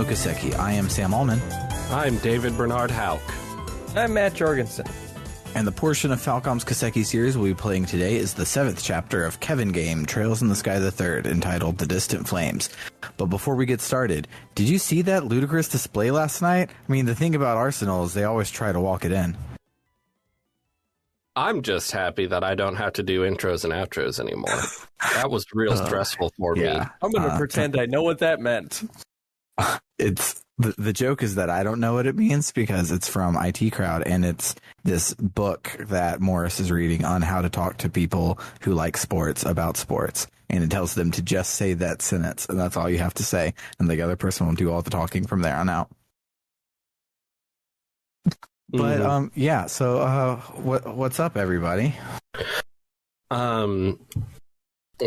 Kiseki. I am Sam Allman. I'm David Bernard Hauk. I'm Matt Jorgensen. And the portion of Falcom's Kiseki series we'll be playing today is the 7th chapter of Kevin Game, Trails in the Sky the Third, entitled The Distant Flames. But before we get started, did you see that ludicrous display last night? I mean, the thing about Arsenal is they always try to walk it in. I'm just happy that I don't have to do intros and outros anymore. That was real stressful for me. I'm going to pretend I know what that meant. It's the joke is that I don't know what it means because it's from IT Crowd, and it's this book that Morris is reading on how to talk to people who like sports about sports. And it tells them to just say that sentence, and that's all you have to say. And the other person will do all the talking from there on out. But yeah, so what's up, everybody?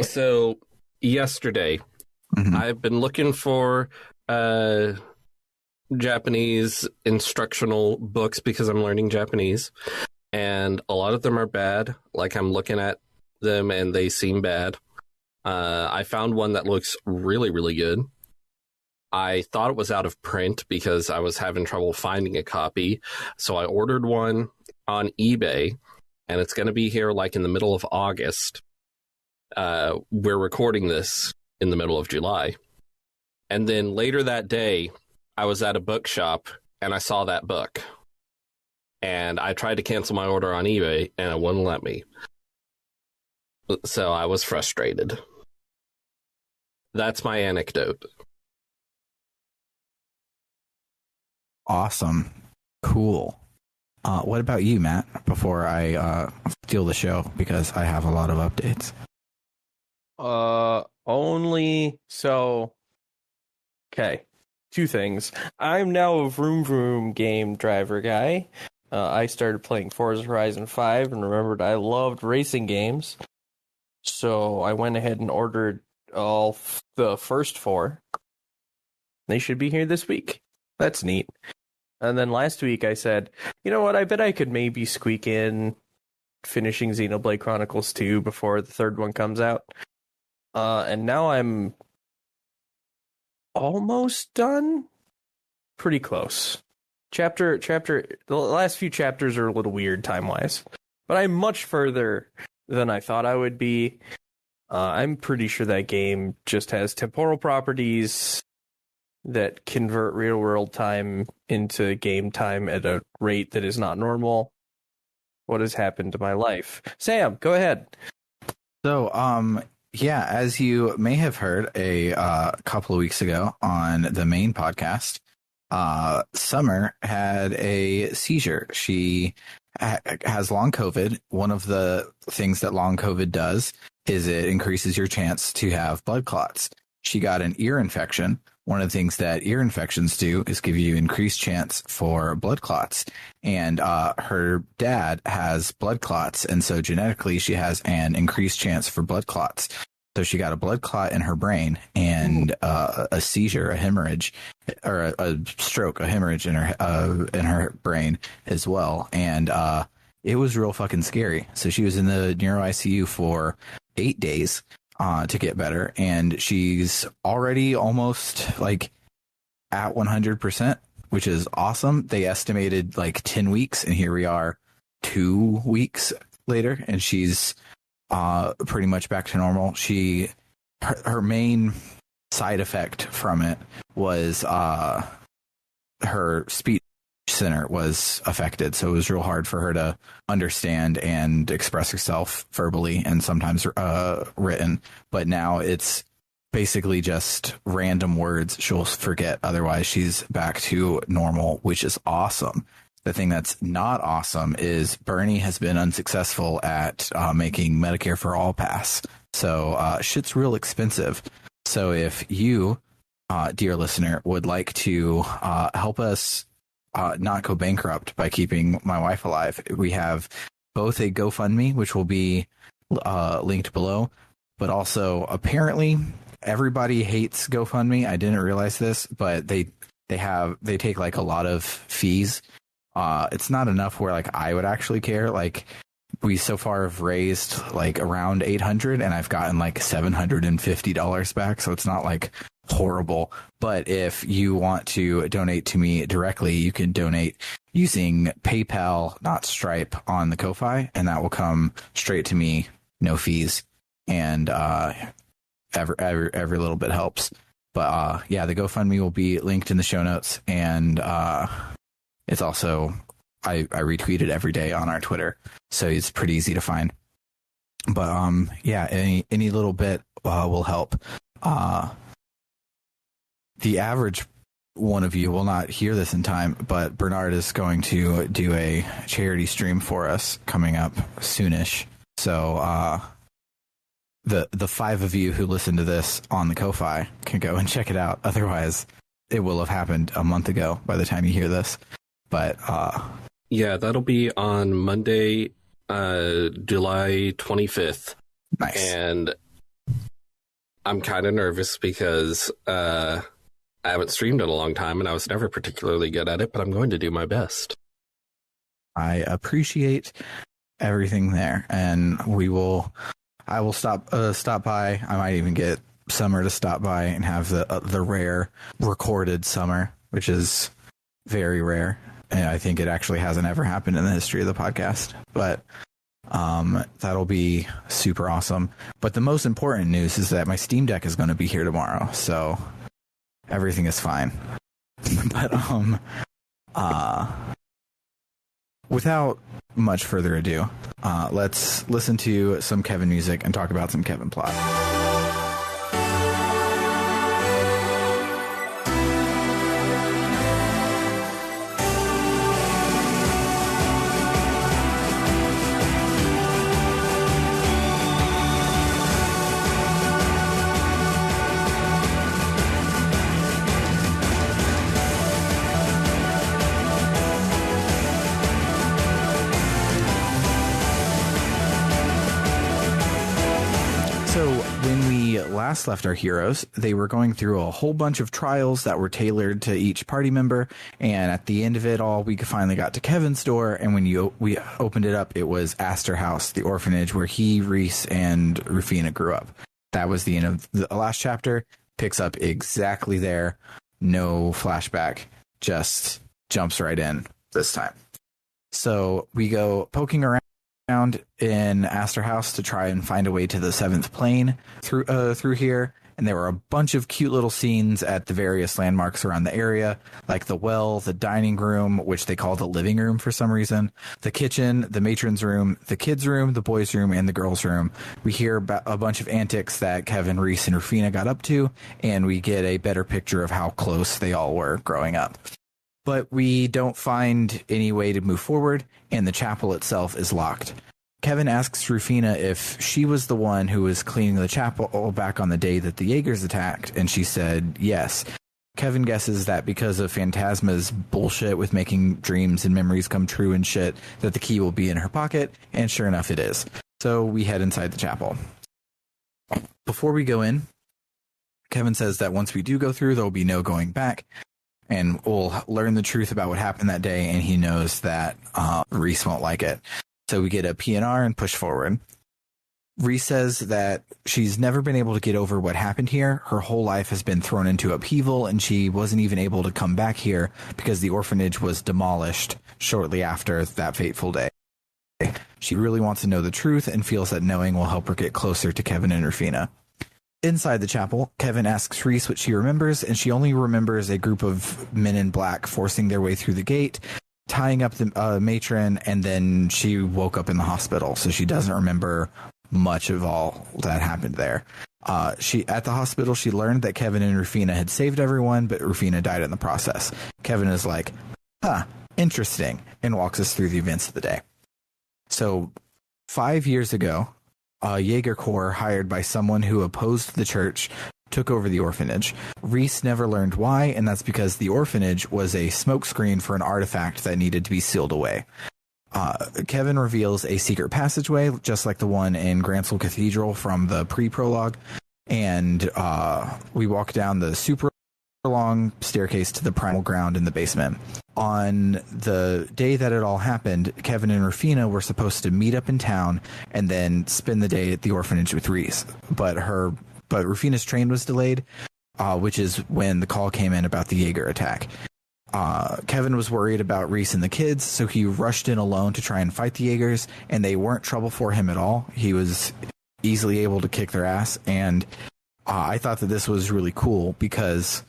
So yesterday, I've been looking for Japanese instructional books because I'm learning Japanese, and a lot of them are bad. Like, I'm looking at them and they seem bad. I found one that looks really, really good. I thought it was out of print because I was having trouble finding a copy. So I ordered one on eBay, and it's going to be here like in the middle of August. We're recording this in the middle of July. And then later that day, I was at a bookshop and I saw that book. And I tried to cancel my order on eBay and it wouldn't let me. So I was frustrated. That's my anecdote. Awesome. Cool. What about you, Matt, before I steal the show, because I have a lot of updates? Okay. Two things. I'm now a Vroom Vroom game driver guy. I started playing Forza Horizon 5 and remembered I loved racing games. So I went ahead and ordered all the first 4. They should be here this week. That's neat. And then last week I said, you know what, I bet I could maybe squeak in finishing Xenoblade Chronicles 2 before the third one comes out. And now I'm almost done. Pretty close. The last few chapters are a little weird time-wise. But I'm much further than I thought I would be. I'm pretty sure that game just has temporal properties that convert real-world time into game time at a rate that is not normal. What has happened to my life? Sam, go ahead. So, yeah, as you may have heard a couple of weeks ago on the main podcast, Summer had a seizure. She has long COVID. One of the things that long COVID does is it increases your chance to have blood clots. She got an ear infection. One of the things that ear infections do is give you increased chance for blood clots. And her dad has blood clots, and so genetically she has an increased chance for blood clots. So she got a blood clot in her brain and a seizure, a hemorrhage, or a stroke, a hemorrhage in her brain as well. And it was real fucking scary. So she was in the neuro ICU for 8 days. To get better, and she's already almost like at 100%, which is awesome. They estimated like 10 weeks, and here we are 2 weeks later, and she's pretty much back to normal. Her main side effect from it was her speech center was affected, so it was real hard for her to understand and express herself verbally and sometimes written. But now it's basically just random words she'll forget. Otherwise, she's back to normal, which is awesome. The thing that's not awesome is Bernie has been unsuccessful at making Medicare for All pass. So shit's real expensive. So if you, dear listener, would like to help us not go bankrupt by keeping my wife alive, we have both a GoFundMe, which will be linked below, but also apparently everybody hates GoFundMe. I didn't realize this, but they take like a lot of fees. It's not enough where like I would actually care. Like, we so far have raised like around $800, and I've gotten like $750 back. So it's not like horrible. But if you want to donate to me directly, you can donate using PayPal, not Stripe, on the Ko-Fi, and that will come straight to me, no fees. And every little bit helps. But yeah, the GoFundMe will be linked in the show notes, and it's also I retweet it every day on our Twitter, so it's pretty easy to find. But yeah, any little bit will help. The average one of you will not hear this in time, but Bernard is going to do a charity stream for us coming up soonish. So the 5 of you who listen to this on the Ko-Fi can go and check it out. Otherwise, it will have happened a month ago by the time you hear this. But yeah, that'll be on Monday, July 25th. Nice. And I'm kind of nervous because I haven't streamed in a long time, and I was never particularly good at it, but I'm going to do my best. I appreciate everything there, and I will stop by. I might even get Summer to stop by and have the rare recorded Summer, which is very rare. And I think it actually hasn't ever happened in the history of the podcast, but that'll be super awesome. But the most important news is that my Steam Deck is going to be here tomorrow, so everything is fine. But without much further ado, let's listen to some Kevin music and talk about some Kevin plot. Last left our heroes, they were going through a whole bunch of trials that were tailored to each party member, and at the end of it all, we finally got to Kevin's door, and when we opened it up, it was Astor House, the orphanage where he, Reese, and Rufina grew up. That was the end of the last chapter. Picks up exactly there. No flashback, just jumps right in this time. So we go poking around in Astor House to try and find a way to the 7th plane through here, and there were a bunch of cute little scenes at the various landmarks around the area, like the well, the dining room, which they call the living room for some reason, the kitchen, the matron's room, the kids' room, the boys' room, and the girls' room. We hear about a bunch of antics that Kevin, Reese, and Rufina got up to, and we get a better picture of how close they all were growing up. But we don't find any way to move forward, and the chapel itself is locked. Kevin asks Rufina if she was the one who was cleaning the chapel back on the day that the Jaegers attacked, and she said yes. Kevin guesses that because of Phantasma's bullshit with making dreams and memories come true and shit, that the key will be in her pocket, and sure enough it is. So we head inside the chapel. Before we go in, Kevin says that once we do go through, there will be no going back, and we'll learn the truth about what happened that day, and he knows that Reese won't like it. So we get a PNR and push forward. Reese says that she's never been able to get over what happened here. Her whole life has been thrown into upheaval, and she wasn't even able to come back here because the orphanage was demolished shortly after that fateful day. She really wants to know the truth and feels that knowing will help her get closer to Kevin and Rufina. Inside the chapel, Kevin asks Reese what she remembers, and she only remembers a group of men in black forcing their way through the gate, tying up the matron, and then she woke up in the hospital, so she doesn't remember much of all that happened there. At the hospital, she learned that Kevin and Rufina had saved everyone, but Rufina died in the process. Kevin is like, interesting, and walks us through the events of the day. So 5 years ago, a Jaeger Corps hired by someone who opposed the church took over the orphanage. Reese never learned why, and that's because the orphanage was a smokescreen for an artifact that needed to be sealed away. Kevin reveals a secret passageway, just like the one in Grantsville Cathedral from the pre-prologue, and we walk down the super long staircase to the primal ground in the basement. On the day that it all happened, Kevin and Rufina were supposed to meet up in town and then spend the day at the orphanage with Reese, but Rufina's train was delayed. which is when the call came in about the Jaeger attack. Kevin was worried about Reese and the kids, so he rushed in alone to try and fight the Jaegers, and they weren't trouble for him at all. He was easily able to kick their ass, and I thought that this was really cool because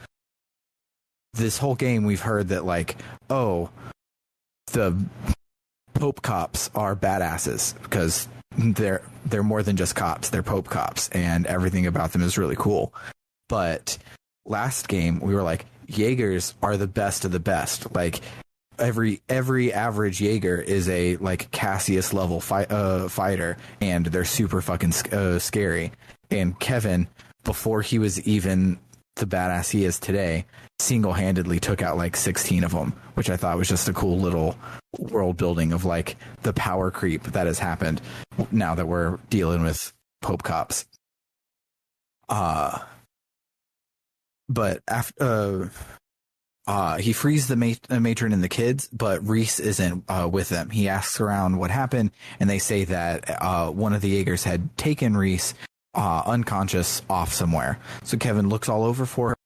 this whole game we've heard that, like, oh, the Pope cops are badasses because they're more than just cops. They're Pope cops, and everything about them is really cool. But last game we were like, Jaegers are the best of the best. Like every average Jaeger is a like Cassius level fighter, and they're super fucking scary. And Kevin, before he was even the badass he is today, single-handedly took out like 16 of them, which I thought was just a cool little world building of like the power creep that has happened now that we're dealing with Pope cops. But after he frees the matron and the kids, but Reese isn't with them. He asks around what happened, and they say that one of the Jaegers had taken Reese unconscious off somewhere. So Kevin looks all over for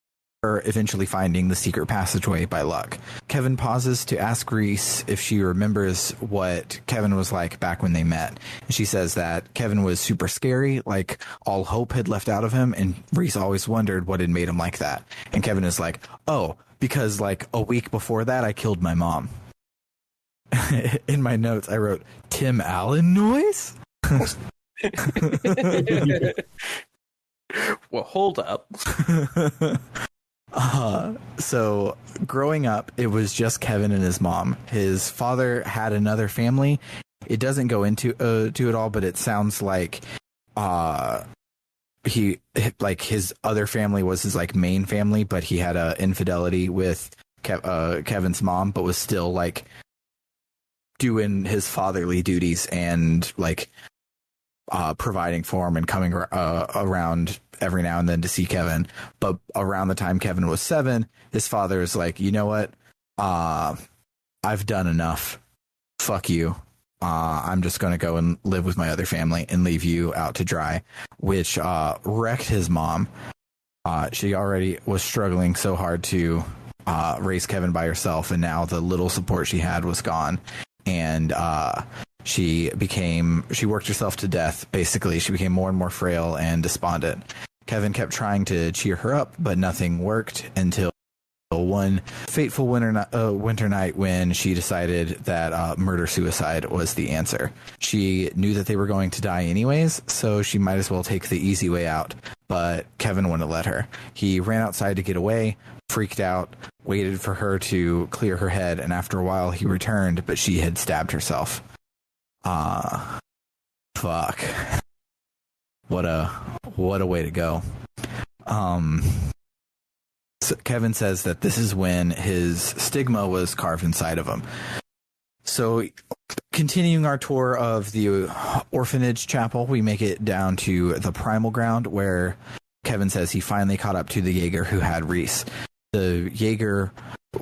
her, eventually finding the secret passageway by luck. Kevin pauses to ask Reese if she remembers what Kevin was like back when they met. And she says that Kevin was super scary, like all hope had left out of him, and Reese always wondered what had made him like that. And Kevin is like, oh, because like a week before that I killed my mom. In my notes I wrote, Tim Allen noise? Well, hold up. So growing up, it was just Kevin and his mom. His father had another family. It doesn't go into to it all, but it sounds like he like his other family was his like main family, but he had a infidelity with Kevin's mom, but was still like doing his fatherly duties and like providing for him and coming around every now and then to see Kevin. But around the time Kevin was 7, his father is like, you know what? I've done enough. Fuck you. I'm just going to go and live with my other family and leave you out to dry, which wrecked his mom. She already was struggling so hard to raise Kevin by herself, and now the little support she had was gone. And she worked herself to death, basically. She became more and more frail and despondent. Kevin kept trying to cheer her up, but nothing worked until one fateful winter night when she decided that murder-suicide was the answer. She knew that they were going to die anyways, so she might as well take the easy way out, but Kevin wouldn't let her. He ran outside to get away, freaked out, waited for her to clear her head, and after a while he returned, but she had stabbed herself. Fuck. What a way to go. So Kevin says that this is when his stigma was carved inside of him. So continuing our tour of the orphanage chapel, we make it down to the primal ground where Kevin says he finally caught up to the Jaeger who had Reese. The Jaeger,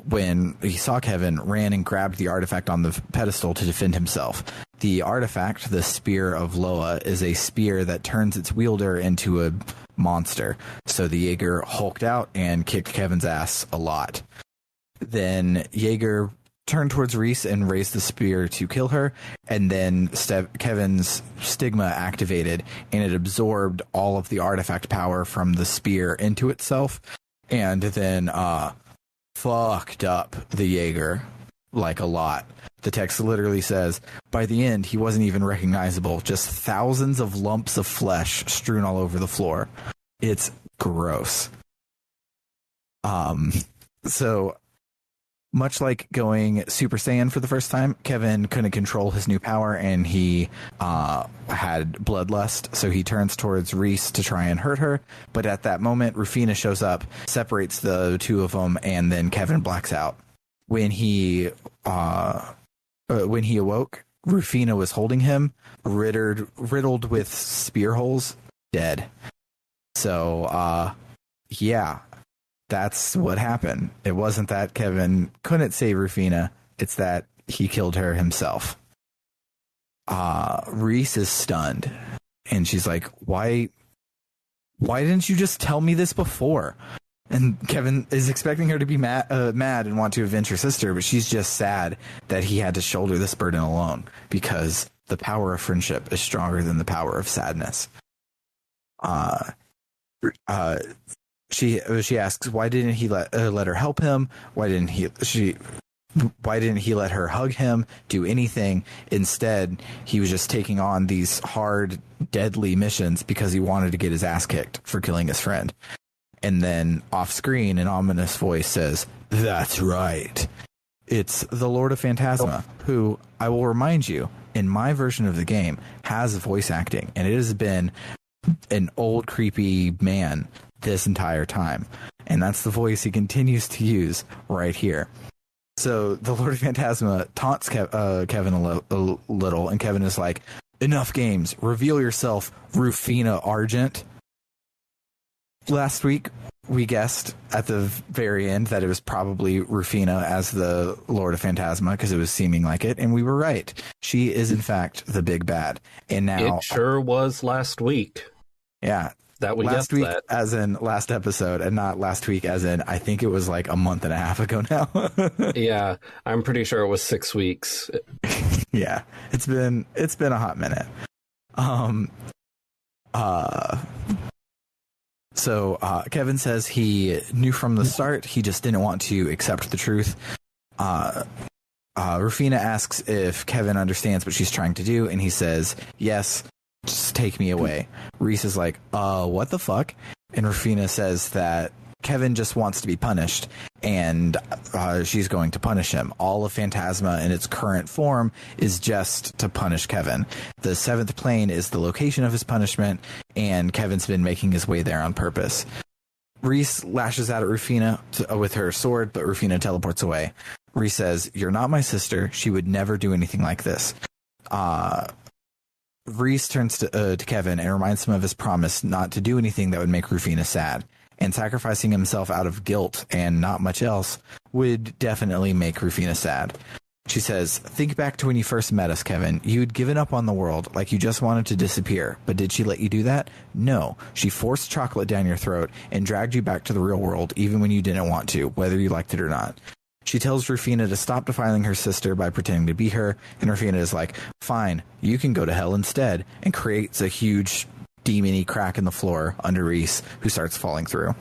when he saw Kevin, ran and grabbed the artifact on the pedestal to defend himself. The artifact, the Spear of Loa, is a spear that turns its wielder into a monster. So the Jaeger hulked out and kicked Kevin's ass a lot. Then Jaeger turned towards Reese and raised the spear to kill her, and then Kevin's stigma activated, and it absorbed all of the artifact power from the spear into itself, and then fucked up the Jaeger like a lot. The text literally says, by the end, he wasn't even recognizable, just thousands of lumps of flesh strewn all over the floor. It's gross. So much like going Super Saiyan for the first time, Kevin couldn't control his new power, and he had bloodlust, so he turns towards Reese to try and hurt her. But at that moment, Rufina shows up, separates the two of them, and then Kevin blacks out. When he awoke, Rufina was holding him, riddled with spear holes, dead. So, yeah. That's what happened. It wasn't that Kevin couldn't save Rufina. It's that he killed her himself. Reese is stunned. And she's like, why didn't you just tell me this before? And Kevin is expecting her to be mad and want to avenge her sister, but she's just sad that he had to shoulder this burden alone because the power of friendship is stronger than the power of sadness. She asks, why didn't he let her help him? Why didn't he let her hug him, do anything? Instead, he was just taking on these hard, deadly missions because he wanted to get his ass kicked for killing his friend. And then off screen, an ominous voice says, "That's right. It's the Lord of Phantasma," who, I will remind you, in my version of the game, has voice acting. And it has been an old, creepy man this entire time. And that's the voice he continues to use right here. So the Lord of Phantasma taunts Kevin a little, and Kevin is like, "Enough games. Reveal yourself, Rufina Argent." Last week, we guessed at the very end that it was probably Rufina as the Lord of Phantasma because it was seeming like it, and we were right. She is, in fact, the big bad. And now... It sure was last week. Yeah. That we last guessed week, that. as in last episode, and not last week as in, I think it was like a month and a half ago now. Yeah, I'm pretty sure it was 6 weeks. Yeah, it's been a hot minute. So Kevin says he knew from the start, he just didn't want to accept the truth. Rufina asks if Kevin understands what she's trying to do, and he says, "Yes, just take me away." Reese is like, what the fuck? And Rufina says that Kevin just wants to be punished, and she's going to punish him. All of Phantasma in its current form is just to punish Kevin. The seventh plane is the location of his punishment, and Kevin's been making his way there on purpose. Reese lashes out at Rufina with her sword, but Rufina teleports away. Reese says, "You're not my sister. She would never do anything like this." Reese turns to Kevin and reminds him of his promise not to do anything that would make Rufina sad. And sacrificing himself out of guilt and not much else would definitely make Rufina sad. She says, "Think back to when you first met us, Kevin. You'd given up on the world, like you just wanted to disappear. But did she let you do that? No. She forced chocolate down your throat and dragged you back to the real world, even when you didn't want to, whether you liked it or not." She tells Rufina to stop defiling her sister by pretending to be her, and Rufina is like, "Fine, you can go to hell instead," and creates a huge demon-y crack in the floor under Reese, who starts falling through.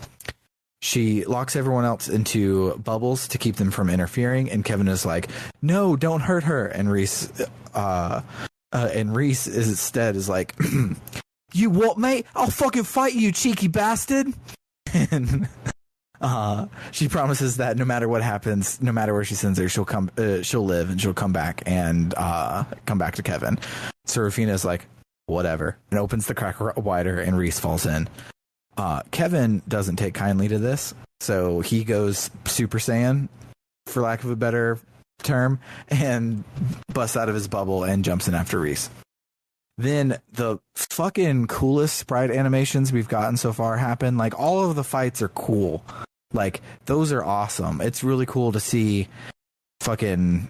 She locks everyone else into bubbles to keep them from interfering, and Kevin is like, "No, don't hurt her." And Reese is instead is like, "You what, mate? I'll fucking fight you, cheeky bastard." And she promises that no matter what happens, no matter where she sends her, she'll live and she'll come back and come back to Kevin. So Rufina is like, "Whatever," and opens the crack wider, and Reese falls in. Kevin doesn't take kindly to this, so he goes Super Saiyan, for lack of a better term, and busts out of his bubble and jumps in after Reese. Then the fucking coolest sprite animations we've gotten so far happen. Like, all of the fights are cool. Like, those are awesome. It's really cool to see fucking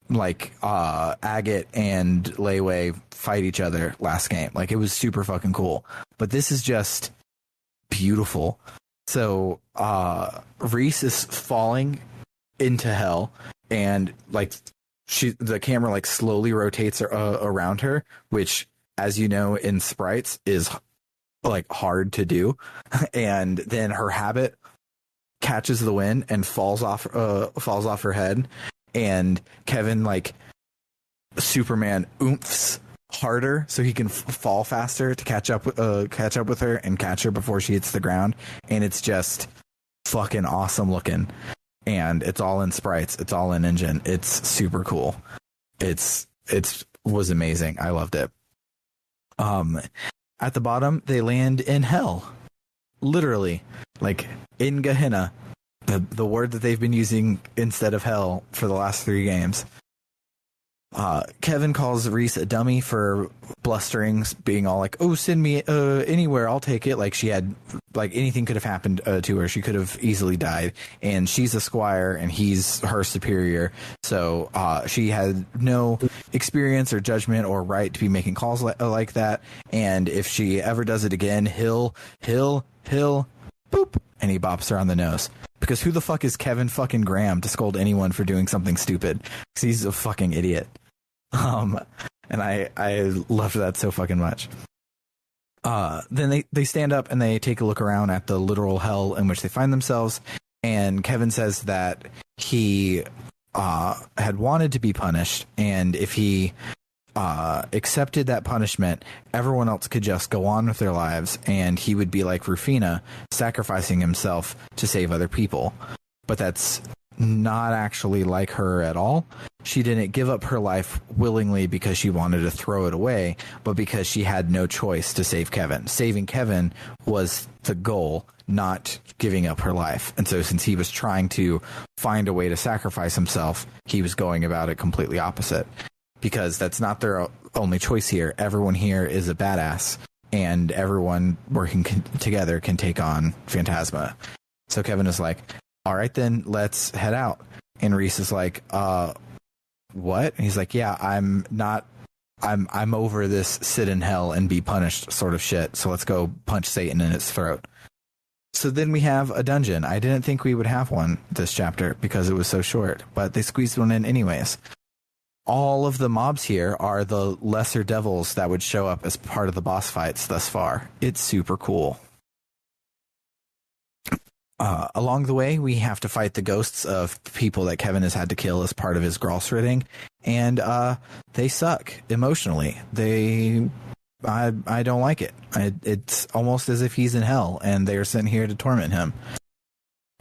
like Agate and Leyway fight each other last game. Like, it was super fucking cool. But this is just beautiful. So Reese is falling into hell, and like the camera like slowly rotates around her, which, as you know, in sprites is like hard to do. And then her habit catches the wind and falls off her head, and Kevin like Superman oomphs harder so he can fall faster to catch up with her and catch her before she hits the ground. And it's just fucking awesome looking, and it's all in sprites, it's all in engine, it's super cool. It was amazing. I loved it. At the bottom, they land in hell, literally, like in Gehenna, the word that they've been using instead of hell for the last 3 games. Kevin calls Reese a dummy for blustering, being all like, "Oh, send me anywhere, I'll take it." Like, she had, like, anything could have happened to her. She could have easily died, and she's a squire and he's her superior, so she had no experience or judgment or right to be making calls like that. And if she ever does it again, he'll boop and he bops her on the nose. Because who the fuck is Kevin fucking Graham to scold anyone for doing something stupid? Because he's a fucking idiot. And I loved that so fucking much. Then they stand up and they take a look around at the literal hell in which they find themselves. And Kevin says that he had wanted to be punished, and if he accepted that punishment, everyone else could just go on with their lives, and he would be like Rufina, sacrificing himself to save other people. But that's not actually like her at all. She didn't give up her life willingly because she wanted to throw it away, but because she had no choice to save Kevin. Saving Kevin was the goal, not giving up her life. And so since he was trying to find a way to sacrifice himself, he was going about it completely opposite. Because that's not their only choice here. Everyone here is a badass, and everyone working together can take on Phantasma. So Kevin is like, all right, then let's head out. And Reese is like, what? And he's like, yeah, I'm over this sit in hell and be punished sort of shit. So let's go punch Satan in its throat. So then we have a dungeon. I didn't think we would have one this chapter because it was so short, but they squeezed one in anyways. All of the mobs here are the lesser devils that would show up as part of the boss fights thus far. It's super cool. Along the way, we have to fight the ghosts of people that Kevin has had to kill as part of his Gralsridding, and they suck emotionally. I don't like it. It's almost as if he's in hell, and they are sent here to torment him.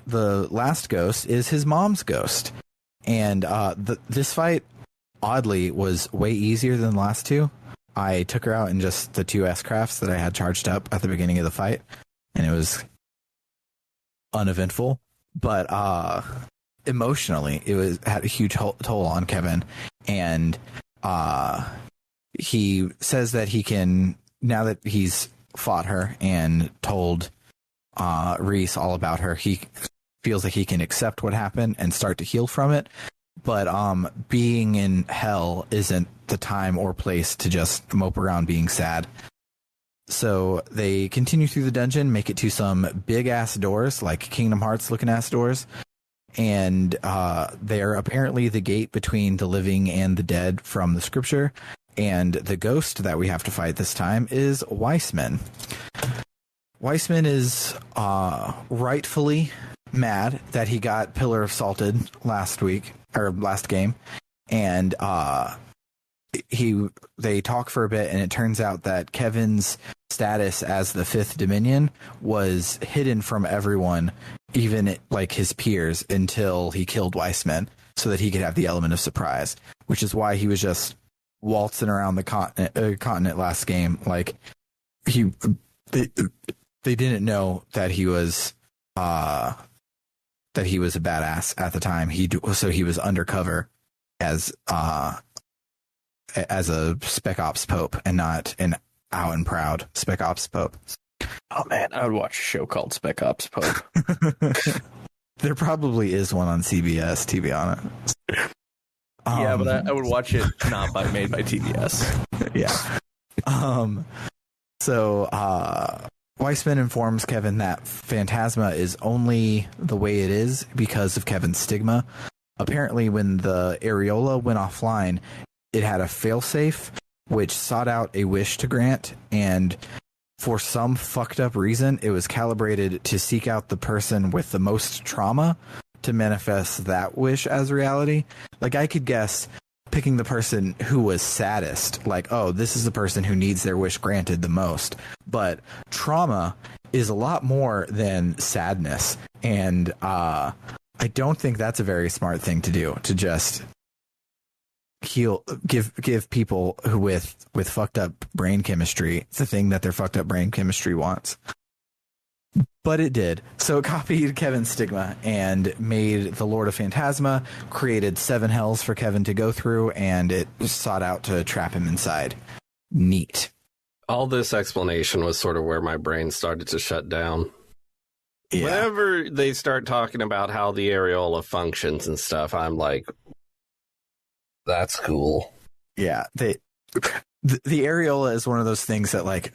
The last ghost is his mom's ghost, and this fight, oddly, was way easier than the last two. I took her out in just the 2 S-crafts that I had charged up at the beginning of the fight, and it was uneventful, but emotionally it had a huge toll on Kevin. And he says that he can, now that he's fought her and told Reese all about her, he feels like he can accept what happened and start to heal from it. But being in hell isn't the time or place to just mope around being sad. So they continue through the dungeon, make it to some big ass doors, like Kingdom Hearts looking ass doors. And they're apparently the gate between the living and the dead from the scripture. And the ghost that we have to fight this time is Weissman. Weissman is rightfully mad that he got Pillar of Salted last game. And they talk for a bit, and it turns out that Kevin's status as the fifth Dominion was hidden from everyone, even like his peers, until he killed Weissman, so that he could have the element of surprise, which is why he was just waltzing around the continent last game. Like they didn't know that he was a badass at the time. So he was undercover as a Spec Ops Pope and not an out and proud Spec Ops Pope. Oh man, I would watch a show called Spec Ops Pope. There probably is one on CBS, to be honest. Yeah, but I would watch it not made by TBS. Yeah. So Weissman informs Kevin that Phantasma is only the way it is because of Kevin's stigma. Apparently, when the Areola went offline, it had a failsafe which sought out a wish to grant, and for some fucked up reason, it was calibrated to seek out the person with the most trauma to manifest that wish as reality. Like, I could guess picking the person who was saddest, like, oh, this is the person who needs their wish granted the most. But trauma is a lot more than sadness, and I don't think that's a very smart thing to do, to just give people who with fucked up brain chemistry the thing that their fucked up brain chemistry wants. But it did. So it copied Kevin's stigma and made the Lord of Phantasma, created 7 hells for Kevin to go through, and it sought out to trap him inside. Neat. All this explanation was sort of where my brain started to shut down. Yeah. Whenever they start talking about how the areola functions and stuff, I'm like, that's cool. Yeah. The areola is one of those things that, like,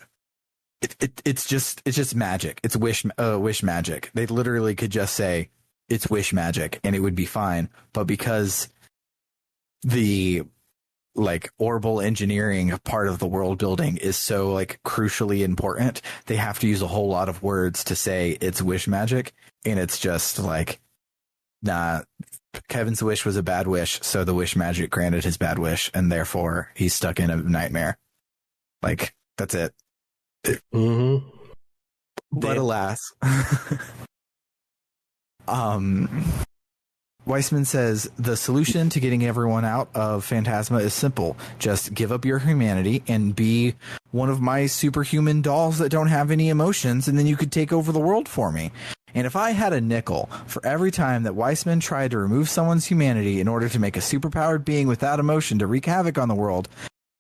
it's just magic. It's wish magic. They literally could just say it's wish magic and it would be fine. But because the like orbal engineering part of the world building is so like crucially important, they have to use a whole lot of words to say it's wish magic, and it's just like, nah, Kevin's wish was a bad wish, so the wish magic granted his bad wish, and therefore he's stuck in a nightmare. Like, that's it. Mm-hmm. But alas, Weissman says the solution to getting everyone out of Phantasma is simple. Just give up your humanity and be one of my superhuman dolls that don't have any emotions, and then you could take over the world for me. And if I had a nickel for every time that Weissman tried to remove someone's humanity in order to make a superpowered being without emotion to wreak havoc on the world,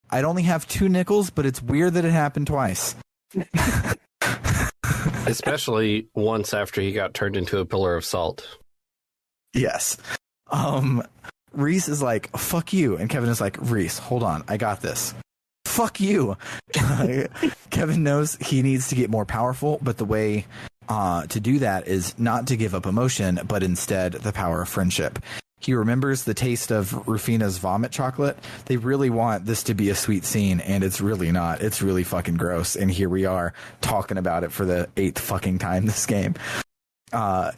I'd only have 2 nickels, but it's weird that it happened twice. Especially once after he got turned into a pillar of salt. Yes. Reese is like, fuck you. And Kevin is like, Reese, hold on. I got this. Fuck you. Kevin knows he needs to get more powerful, but the way to do that is not to give up emotion, but instead the power of friendship. He remembers the taste of Rufina's vomit chocolate. They really want this to be a sweet scene, and it's really not. It's really fucking gross. And here we are talking about it for the 8th fucking time this game.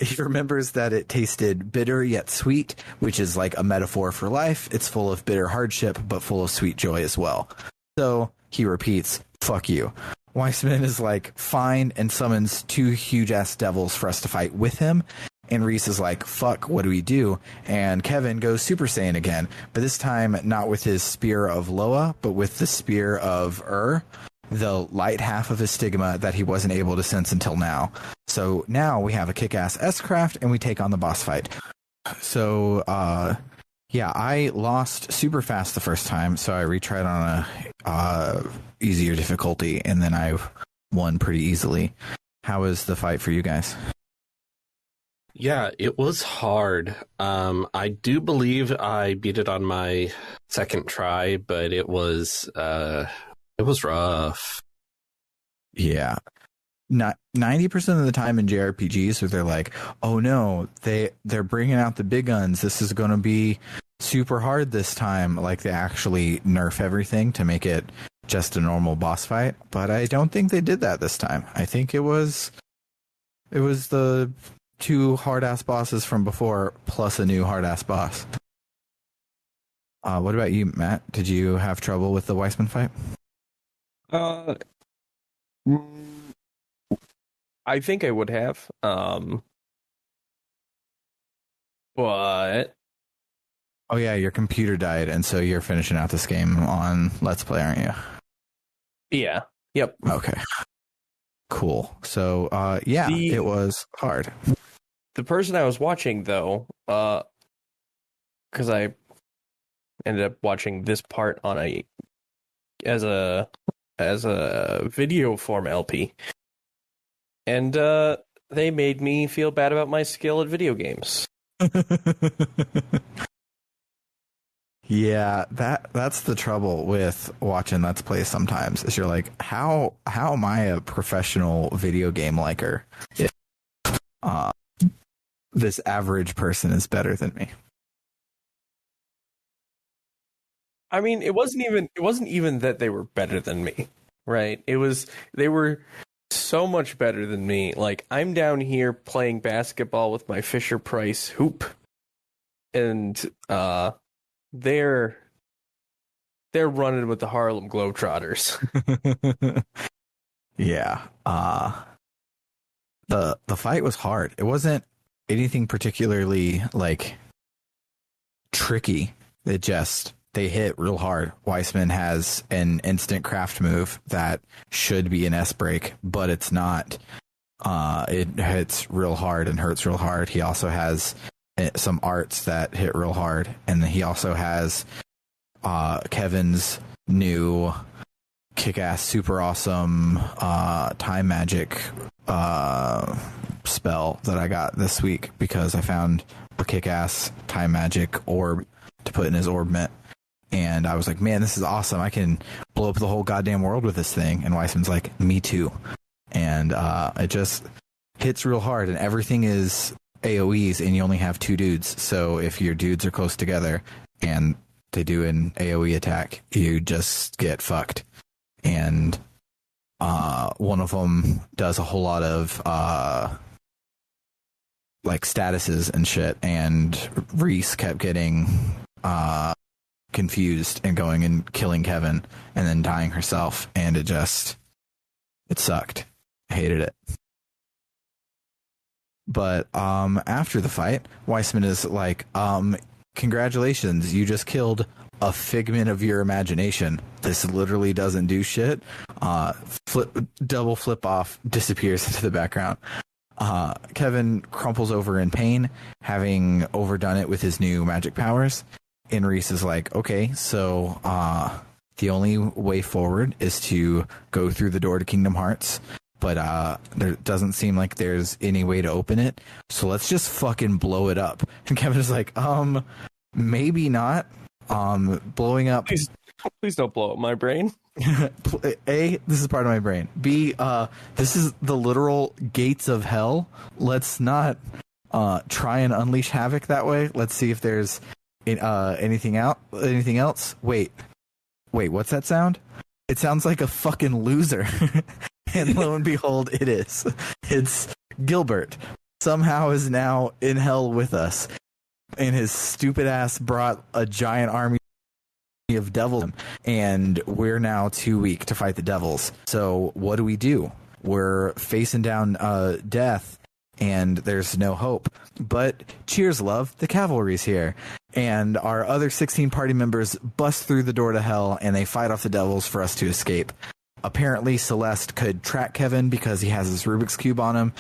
He remembers that it tasted bitter yet sweet, which is like a metaphor for life. It's full of bitter hardship, but full of sweet joy as well. So he repeats, fuck you. Weissman is like, fine, and summons 2 huge-ass devils for us to fight with him. And Reese is like, fuck, what do we do? And Kevin goes Super Saiyan again, but this time not with his spear of Loa, but with the spear of the light half of his stigma that he wasn't able to sense until now. So now we have a kick-ass S-Craft, and we take on the boss fight. So, yeah, I lost super fast the first time, so I retried on a easier difficulty, and then I won pretty easily. How was the fight for you guys? Yeah, it was hard. I do believe I beat it on my second try, but it was rough. Yeah. Not 90% of the time in JRPGs where they're like, oh no, they're bringing out the big guns. This is going to be super hard this time. Like, they actually nerf everything to make it just a normal boss fight. But I don't think they did that this time. I think it was the 2 hard-ass bosses from before plus a new hard-ass boss. What about you, Matt? Did you have trouble with the Weissman fight? I think I would have. But oh yeah, your computer died, and so you're finishing out this game on Let's Play, aren't you? yeah. Yep. Okay. Cool. So yeah, it was hard. The person I was watching, though, because I ended up watching this part on as a video form LP, and they made me feel bad about my skill at video games. Yeah, that's the trouble with watching Let's Play sometimes, is you're like, how am I a professional video game liker if this average person is better than me? I mean, it wasn't even that they were better than me, right? They were so much better than me. Like, I'm down here playing basketball with my Fisher-Price hoop, and they're running with the Harlem Globetrotters. Yeah. The fight was hard. It wasn't anything particularly like tricky. They hit real hard. Weissman has an instant craft move that should be an S break, but it's not. It hits real hard and hurts real hard. He also has some arts that hit real hard, and he also has Kevin's new kick-ass super awesome time magic spell that I got this week because I found a kick-ass time magic orb to put in his orb mitt, And I was like, man, this is awesome. I can blow up the whole goddamn world with this thing. And Weissman's like, me too. And it just hits real hard, and everything is AoEs, and you only have 2 dudes. So if your dudes are close together and they do an AoE attack, you just get fucked. And one of them does a whole lot of like statuses and shit, and Reese kept getting confused and going and killing Kevin and then dying herself, and it sucked. I hated it. But after the fight, Weissman is like, congratulations, you just killed a figment of your imagination. This literally doesn't do shit. Double flip off, disappears into the background. Kevin crumples over in pain, having overdone it with his new magic powers. And Reese is like, okay, so the only way forward is to go through the door to Kingdom Hearts. But there doesn't seem like there's any way to open it. So let's just fucking blow it up. And Kevin is like, maybe not. Blowing up. Please don't blow up my brain. A, this is part of my brain. B, this is the literal gates of hell. Let's not try and unleash havoc that way. Let's see if there's anything else. Wait, what's that sound? It sounds like a fucking loser. And lo and behold, it is. It's Gilbert. Somehow is now in hell with us. And his stupid ass brought a giant army of devils, and we're now too weak to fight the devils. So what do? We're facing down death, and there's no hope. But cheers, love, the cavalry's here. And our other 16 party members bust through the door to hell, and they fight off the devils for us to escape. Apparently, Celeste could track Kevin because he has this Rubik's Cube on him.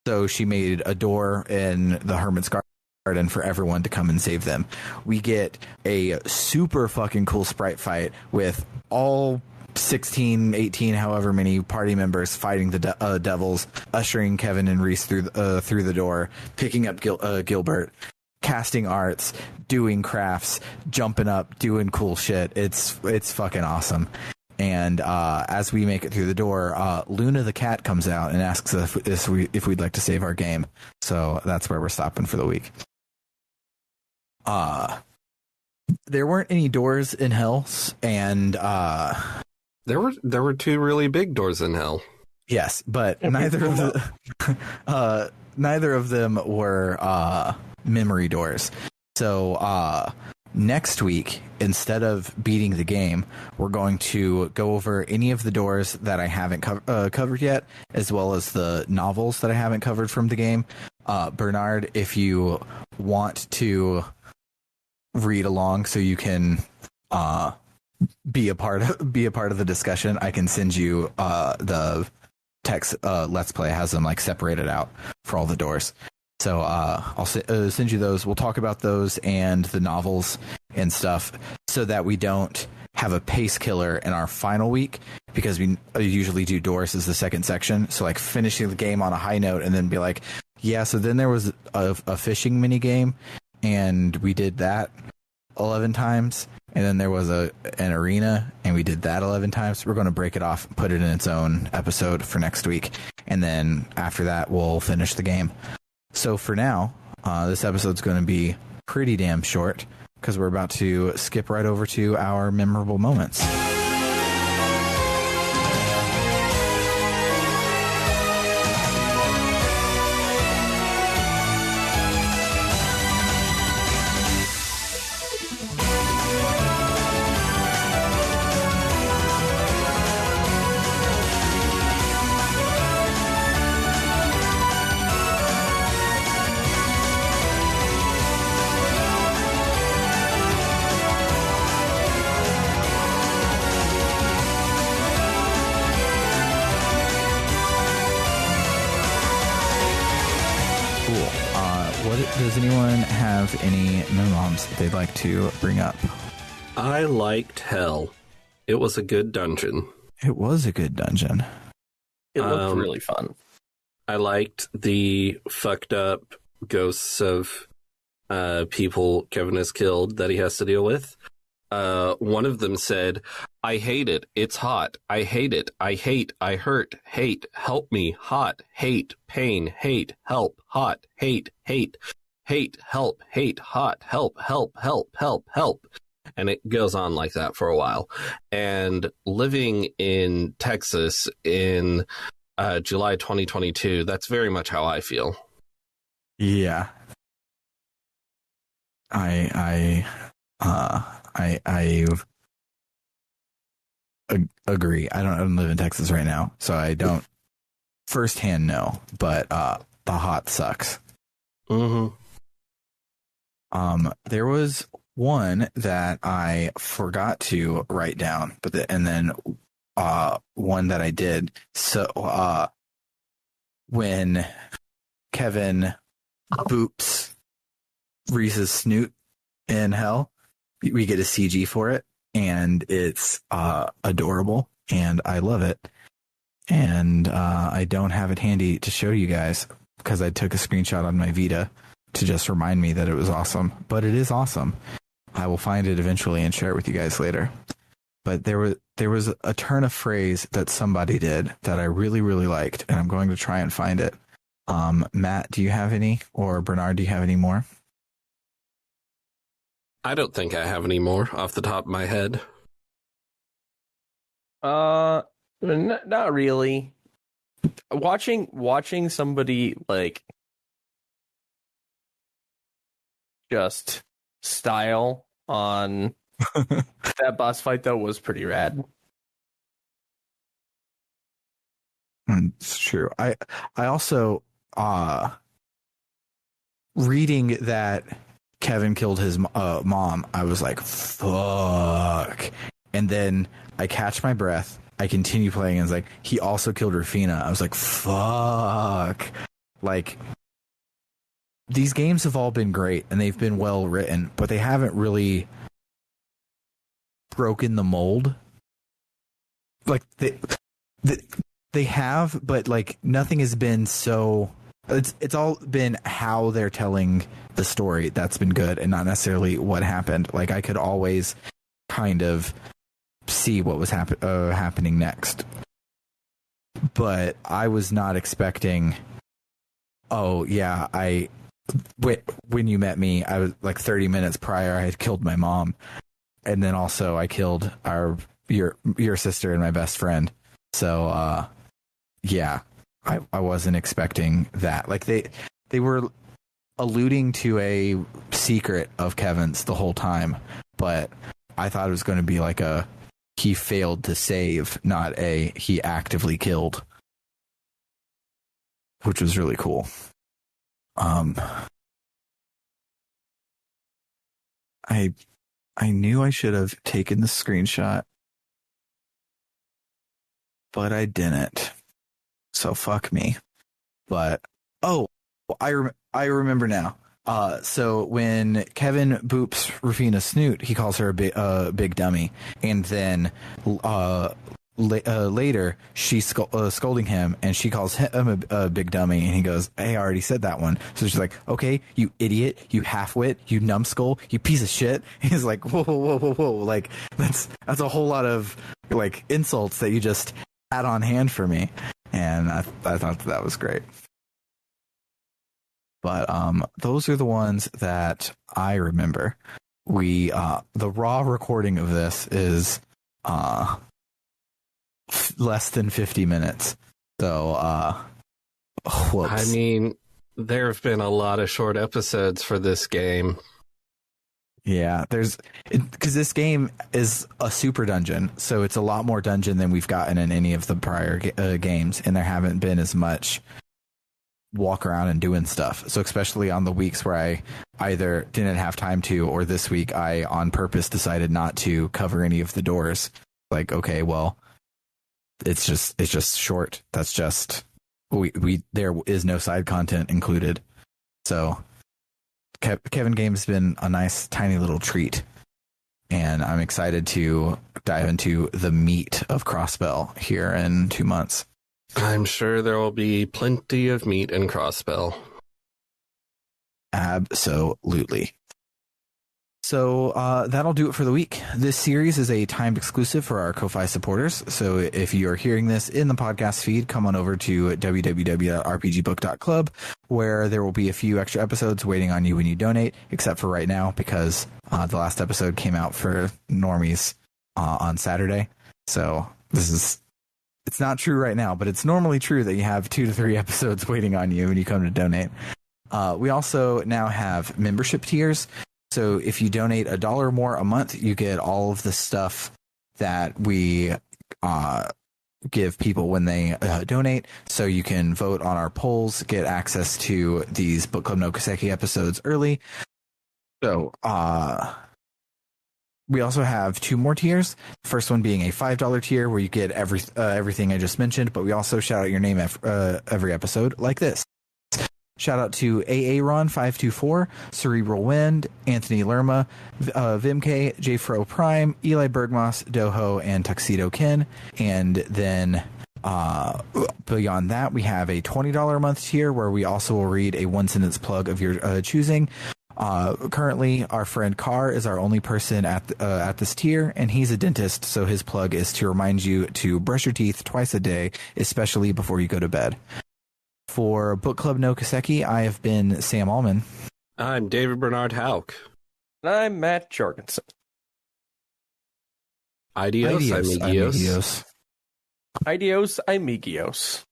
So she made a door in the Hermit's Garden for everyone to come and save them. We get a super fucking cool sprite fight with all 16, 18, however many party members fighting the devils, ushering Kevin and Reese through the door, picking up Gilbert, casting arts, doing crafts, jumping up, doing cool shit. It's fucking awesome. And as we make it through the door, Luna the cat comes out and asks us if we'd like to save our game. So that's where we're stopping for the week. There weren't any doors in hell, and there were 2 really big doors in hell. Yes, but neither of them were memory doors. So next week, instead of beating the game, we're going to go over any of the doors that I haven't covered yet, as well as the novels that I haven't covered from the game. Bernard, if you want to read along so you can be a part of the discussion, I can send you the text. Let's Play has them like separated out for all the doors. So I'll send you those. We'll talk about those and the novels and stuff so that we don't have a pace killer in our final week, because we usually do doors as the second section. So like finishing the game on a high note and then be like, yeah, so then there was a fishing mini game and we did that 11 times. And then there was an arena and we did that 11 times. We're going to break it off and put it in its own episode for next week. And then after that, we'll finish the game. So for now, this episode's going to be pretty damn short because we're about to skip right over to our memorable moments. Does anyone have any memoms that they'd like to bring up? I liked Hell. It was a good dungeon. It was a good dungeon. It looked really fun. I liked the fucked up ghosts of people Kevin has killed that he has to deal with. one of them said, "I hate it. It's hot. I hate it. I hate. I hurt. Hate. Help me. Hot. Hate. Pain. Hate. Help. Hot. Hate. Hate. Hate. Help. Hate. Hot. Help. Help. Help. Help. Help." And it goes on like that for a while. And living in Texas in July 2022, that's very much how I feel. Yeah. I agree. I don't live in Texas right now, so I don't firsthand know, but the hot sucks. Mm-hmm. There was one that I forgot to write down, and then one that I did. So when Kevin boops Reese's snoot in hell, we get a CG for it, and it's adorable, and I love it. And I don't have it handy to show you guys because I took a screenshot on my Vita to just remind me that it was awesome. But it is awesome. I will find it eventually and share it with you guys later. But there was a turn of phrase that somebody did that I really, really liked, and I'm going to try and find it. Matt, do you have any? Or Bernard, do you have any more? I don't think I have any more off the top of my head. Not really. Watching somebody like just style on that boss fight though was pretty rad. It's true. I also reading that Kevin killed his mom, I was like, fuck. And then I catch my breath. I continue playing and it's like, he also killed Rufina. I was like, fuck. Like, these games have all been great and they've been well written, but they haven't really broken the mold. Like, they have, but like nothing has been so... It's all been how they're telling the story that's been good and not necessarily what happened. Like, I could always kind of see what was happening next. But I was not expecting, oh, yeah, when you met me, I was like 30 minutes prior, I had killed my mom. And then also I killed your sister and my best friend. So, yeah. I wasn't expecting that. Like they were alluding to a secret of Kevin's the whole time, but I thought it was going to be like a he failed to save, not a he actively killed, which was really cool. I knew I should have taken the screenshot, but I didn't. So fuck me. But I remember now. So when Kevin boops Rufina's snoot, he calls her a big dummy, and then later she's scolding him, and she calls him a big dummy, and he goes, "Hey, I already said that one." So she's like, "Okay, you idiot, you halfwit, you numbskull, you piece of shit." He's like, "Whoa, whoa, whoa, whoa!" Like that's a whole lot of like insults that you just had on hand for me. And I thought that was great. But those are the ones that I remember. The raw recording of this is less than 50 minutes. So whoops. I mean, there have been a lot of short episodes for this game. Yeah, because this game is a super dungeon, so it's a lot more dungeon than we've gotten in any of the prior games, and there haven't been as much walk around and doing stuff. So especially on the weeks where I either didn't have time to, or this week I on purpose decided not to cover any of the doors. Like, okay, well, it's just short. That's just we there is no side content included, so. Kevin Game's been a nice tiny little treat, and I'm excited to dive into the meat of Crossbell here in 2 months. I'm sure there will be plenty of meat in Crossbell. Absolutely. So that'll do it for the week. This series is a timed exclusive for our Ko-Fi supporters. So if you are hearing this in the podcast feed, come on over to www.rpgbook.club, where there will be a few extra episodes waiting on you when you donate, except for right now, because the last episode came out for normies on Saturday. So it's not true right now, but it's normally true that you have 2 to 3 episodes waiting on you when you come to donate. We also now have membership tiers. So if you donate $1 or more a month, you get all of the stuff that we give people when they donate. So you can vote on our polls, get access to these Book Club no Kiseki episodes early. So we also have 2 more tiers. The first one being a $5 tier where you get everything I just mentioned, but we also shout out your name every episode like this. Shout out to Aaron524, Cerebral Wind, Anthony Lerma, Vimk, JFro Prime, Eli Bergmoss, Doho, and Tuxedo Ken. And then beyond that, we have a $20 a month tier where we also will read a 1-sentence plug of your choosing. Currently, our friend Carr is our only person at this tier, and he's a dentist, so his plug is to remind you to brush your teeth twice a day, especially before you go to bed. For Book Club no Kiseki, I have been Sam Allman. I'm David Bernard Hauk. And I'm Matt Jorgensen. Adios, amigos. Adios, amigos.